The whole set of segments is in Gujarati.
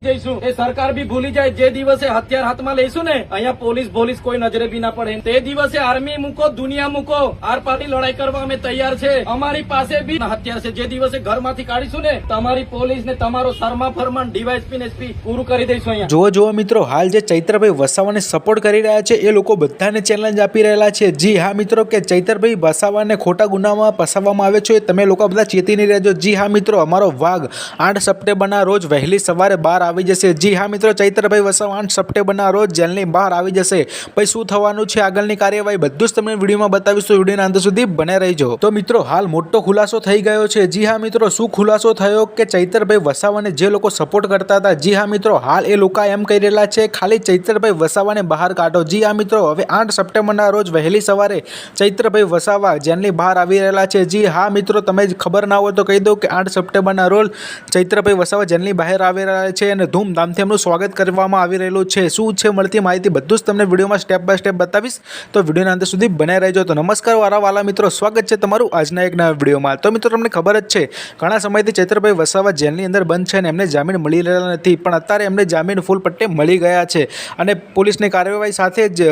જઈશું એ સરકાર બી ભૂલી જાય જે દિવસે હથિયાર હાથમાં લઈશું ને અહીંયા પોલીસ કોઈ નજરે બી ના પડે તે દિવસે આર્મી મૂકો દુનિયા મૂકો આર પારની લડાઈ કરવા અમે તૈયાર છે અમારી પાસે બી હથિયાર છે જે દિવસે ઘરમાંથી કાઢીશું ને તમારી પોલીસ ને તમારો શર્મા ફરમાન ડીવાયએસપી ને એસપી પૂરું કરી દઈશું અહીંયા। જુઓ મિત્રો, હાલ જે ચૈત્રભાઈ વસાવાને સપોર્ટ કરી રહ્યા છે એ લોકો બધાને ચેલેન્જ આપી રહેલા છે। જી હા મિત્રો, કે ચૈત્રભાઈ વસાવાને ખોટા ગુનામાં ફસાવવામાં આવે છે તમે લોકો બધા ચેતીને રહેજો। જી હા મિત્રો, અમારો વાઘ 8 સપ્ટેમ્બરના રોજ વહેલી સવારે 12 આવી જશે। જી હા મિત્રો, ચૈત્રભાઈ વસાવા 8 સપ્ટેમ્બરના રોજ જેલની બહાર આવી જશે। પછી શું થવાનું છે આગળની કાર્યવાહી બધું જ તમને વિડીયોમાં બતાવીશું, વિડીયોના અંત સુધી બને રહેજો। તો મિત્રો, હાલ મોટો ખુલાસો થઈ ગયો છે। જી હા મિત્રો, શું ખુલાસો થયો કે ચૈત્રભાઈ વસાવાને જે લોકો સપોર્ટ કરતા હતા, જી હા મિત્રો, હાલ એ લોકો એમ કહી રહેલા છે ખાલી ચૈત્રભાઈ વસાવાને બહાર કાઢો। જી હા મિત્રો, હવે 8 સપ્ટેમ્બરના રોજ વહેલી સવારે ચૈત્રભાઈ વસાવા જેલની બહાર આવી રહેલા છે। જી હા મિત્રો, તમે ખબર ના હોય તો કહી દઉં કે 8 સપ્ટેમ્બરના રોજ ચૈત્રભાઈ વસાવા જેલની બહાર આવી રહ્યા છે અને ધૂમધામથી એમનું સ્વાગત કરવામાં આવી રહેલું છે। શું છે મળતી માહિતી બધું જ તમને વિડીયોમાં સ્ટેપ બાય સ્ટેપ બતાવીશ, તો વિડીયોના અંત સુધી બને રહેજો। તો નમસ્કાર વાલા મિત્રો, સ્વાગત છે તમારું આજના એક નવા વિડીયોમાં। તો મિત્રો, તમને ખબર જ છે ઘણા સમયથી ચૈત્રભાઈ વસાવા જેલની અંદર બંધ છે અને એમને જામીન મળી રહેલા નથી, પણ અત્યારે એમને જામીન ફૂલ પટ્ટે મળી ગયા છે અને પોલીસની કાર્યવાહી સાથે જ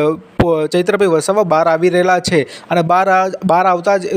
ચૈત્રભાઈ વસાવા બહાર આવી રહેલા છે અને બહાર આવતા જ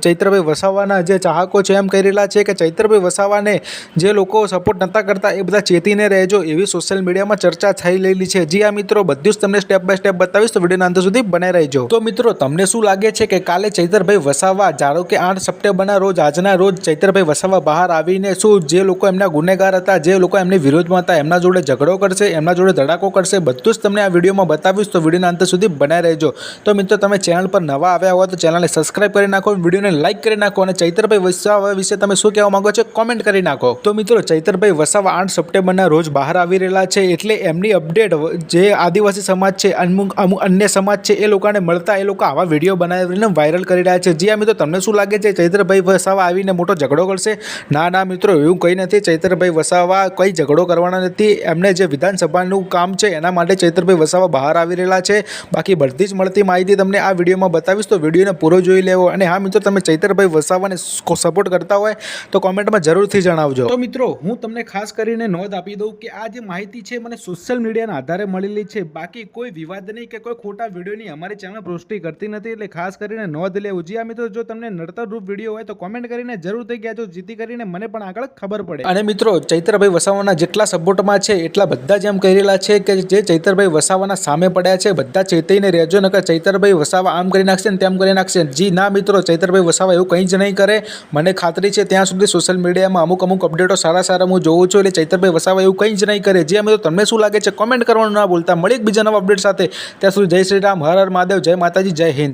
ચૈત્રભાઈ વસાવાના જે ચાહકો છે એમ કહી રહેલા છે કે ચૈત્રભાઈ વસાવાને જે લોકો સપોર્ટ નહોતા કરતા એ બધા ચેતીને રહેજો, એવી સોશિયલ મીડિયામાં ચર્ચા થઈ રહેલી છે। જી આ મિત્રો, બધું જ તમને સ્ટેપ બાય સ્ટેપ બતાવીશ, તો વિડીયોના અંત સુધી બને રહેજો। તો મિત્રો, તમને શું લાગે છે કે કાલે ચૈત્રભાઈ વસાવા, ધારો કે 8 સપ્ટેમ્બરના રોજ આજના રોજ ચૈત્રભાઈ વસાવા બહાર આવીને શું જે લોકો એમના ગુનેગાર હતા, જે લોકો એમની વિરોધમાં હતા, એમના જોડે ઝઘડો કરશે, એમના જોડે ધડાકો કરશે, બધું જ તમને આ વિડીયોમાં બતાવીશ, તો વિડીયોના અંત સુધી બનાવી રહેજો। તો મિત્રો, તમે ચેનલ પર નવા આવ્યા હોય તો ચેનલને સબસ્ક્રાઇબ કરી નાખો, વિડીયોને લાઇક કરી નાખો અને ચૈત્રભાઈ વસાવા વિશે તમે શું કહેવા માંગો છો કોમેન્ટ કરી નાખો। તો મિત્રો, ચૈત્રભાઈ વસાવા 8 સપ્ટેમ્બરના રોજ બહાર આવી રહેલા છે એટલે એમની અપડેટ જે આદિવાસી સમાજ છે, અમુક અન્ય સમાજ છે એ લોકોને મળતા એ લોકો આવા વિડીયો બનાવીને વાયરલ કરી રહ્યા છે। જી આ મિત્રો, તમને શું લાગે છે ચૈત્રભાઈ વસાવા આવીને મોટો ઝઘડો કરશે? ના મિત્રો, એવું કંઈ નથી। ચૈત્રભાઈ વસાવા કંઈ ઝઘડો કરવાના નથી, એમને જે વિધાનસભાનું કામ છે એના માટે ચૈત્રભાઈ વસાવા બહાર આવી રહેલા છે। બાકી બધી જ મળતી માહિતી તમને આ વિડીયોમાં બતાવીશ, તો વિડીયોને પૂરો જોઈ લેવો। અને હા મિત્રો, તમે ચૈત્રભાઈ વસાવાને સપોર્ટ કરતા હોય તો કોમેન્ટમાં જરૂરથી જણાવજો। તો મિત્રો, હું તમને ખાસ કરીને નોંધ આપી દઉં કે આ જે માહિતી છે મને સોશિયલ મીડિયાના આધારે મળેલી છે, બાકી કોઈ વિવાદ નહીં કે કોઈ ખોટા વિડીયોની અમારી ચેનલ પુષ્ટિ કરતી નથી, એટલે ખાસ કરીને નોંધ લેવું। જી આ મિત્રો, જો તમને નડતરરૂપ વિડીયો હોય તો કોમેન્ટ કરીને જરૂરથી કહેજો, જેથી કરીને મને પણ આગળ ખબર પડે। અને મિત્રો, ચૈત્રભાઈ વસાવાના જેટલા સપોર્ટમાં છે એટલા બધા જ એમ કહી રહેલા છે કે જે ચૈત્રભાઈ વસાવાના સામે પડ્યા છે બધા ચેતીને રહેજો, નકર ચૈત્રભાઈ વસાવા આમ કરી નાખશે ને તેમ કરી નાખશે। જી ના મિત્રો, ચૈત્રભાઈ વસાવા એવું કંઈ જ નહીં કરે, મને ખાતરી છે। ત્યાં સુધી સોશિયલ મીડિયામાં અમુક અપડેટો સારા હું જોઉં છું, એટલે ચૈત્રભાઈ વસાવા એવું કંઈ જ નહીં કરે। જી મિત્રો, તમને શું લાગે છે કોમેન્ટ કરવાનું ના ભૂલતા। મળી એક બીજા નવા અપડેટ સાથે, ત્યાં સુધી જય શ્રી રામ, હર હર મહાદેવ, જય માતાજી, જય હિન્દ।